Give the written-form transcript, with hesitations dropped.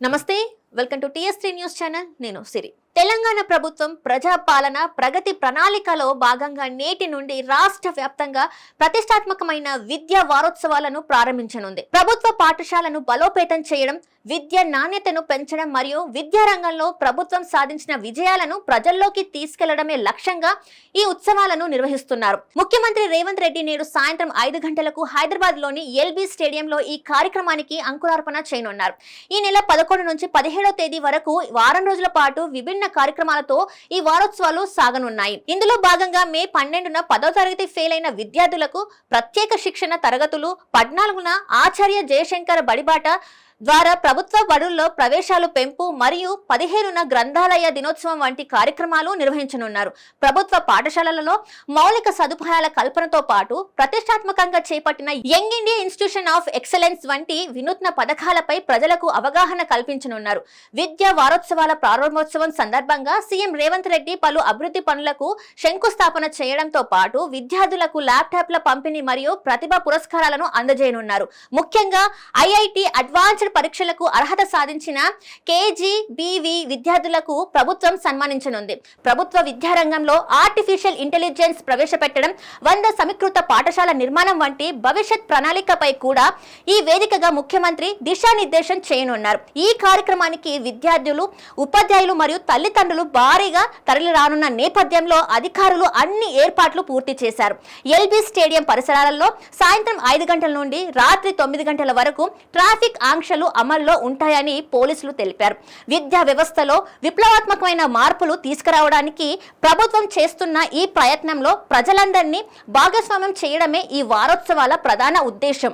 నమస్తే welcome to టీఎస్3 news channel నేను సిరి తెలంగాణ ప్రభుత్వం ప్రజాపాలన ప్రగతి ప్రణాళికలో భాగంగా నేటి నుండి రాష్ట్ర వ్యాప్తంగా ప్రతిష్టాత్మకమైన విద్యా వారోత్సవాలను ప్రారంభించనుంది. ప్రభుత్వ పాఠశాలను బలోపేతం చేయడం, విద్య నాణ్యతను పెంచడం మరియు విద్యా రంగంలో ప్రభుత్వం సాధించిన విజయాలను ప్రజల్లోకి తీసుకెళ్లడమే లక్ష్యంగా ఈ ఉత్సవాలను నిర్వహిస్తున్నారు. ముఖ్యమంత్రి రేవంత్ రెడ్డి నేడు సాయంత్రం 5 గంటలకు హైదరాబాద్ లోని ఎల్బీ స్టేడియంలో ఈ కార్యక్రమానికి అంకురార్పణ చేయనున్నారు. ఈ నెల 11 నుంచి 17వ తేదీ వరకు వారం రోజుల పాటు విభిన్న కార్యక్రమాలతో ఈ వారోత్సవాలు సాగనున్నాయి. ఇందులో భాగంగా మే 12న 10వ తరగతి ఫెయిల్ అయిన విద్యార్థులకు ప్రత్యేక శిక్షణ తరగతులు, 14న ఆచార్య జయశంకర్ బడిబాట ద్వారా ప్రభుత్వ బడుల్లో ప్రవేశాలు పెంపు మరియు 15న గ్రంథాలయ దినోత్సవం వంటి కార్యక్రమాలు నిర్వహించనున్నారు. ప్రభుత్వ పాఠశాలలలో మౌలిక సదుపాయాల కల్పనతో పాటు ప్రతిష్టాత్మకంగా చేపట్టిన young India institution of excellence వంటి వినూత్న పథకాలపై ప్రజలకు అవగాహన కల్పించనున్నారు. విద్యా వారోత్సవాల ప్రారంభోత్సవం సందర్భంగా సీఎం రేవంత్ రెడ్డి పలు అభివృద్ధి పనులకు శంకుస్థాపన చేయడంతో పాటు విద్యార్థులకు ల్యాప్టాప్ల పంపిణీ మరియు ప్రతిభా పురస్కారాలను అందజేయనున్నారు. ముఖ్యంగా ఐఐటి అడ్వాన్స్డ్ పరీక్షలకు అర్హత సాధించిన కేజీబీవీ విద్యార్థులకు ప్రభుత్వం సన్మానించనుంది. ప్రభుత్వ విద్యారంగంలో ఆర్టిఫిషియల్ ఇంటెలిజెన్స్ ప్రవేశపెట్టడం, 100 సమీకృత పాఠశాల నిర్మాణం వంటి భవిష్యత్ ప్రణాళికపై కూడా ఈ వేదికగా ముఖ్యమంత్రి దిశానిర్దేశం చేయనున్నారు. ఈ కార్యక్రమానికి విద్యార్థులు, ఉపాధ్యాయులు మరియు తల్లిదండ్రులు భారీగా తరలి రానున్న నేపథ్యంలో అధికారులు అన్ని ఏర్పాట్లు పూర్తి చేశారు. ఎల్బీ స్టేడియం పరిసరాలలో సాయంత్రం 5 గంటల నుండి రాత్రి 9 గంటల వరకు ట్రాఫిక్ ఆంక్షలు అమల్లో ఉంటాయని పోలీసులు తెలిపారు. విద్యా వ్యవస్థలో విప్లవాత్మకమైన మార్పులు తీసుకురావడానికి ప్రభుత్వం చేస్తున్న ఈ ప్రయత్నంలో ప్రజలందరినీ భాగస్వామ్యం చేయడమే ఈ వారోత్సవాల ప్రధాన ఉద్దేశం.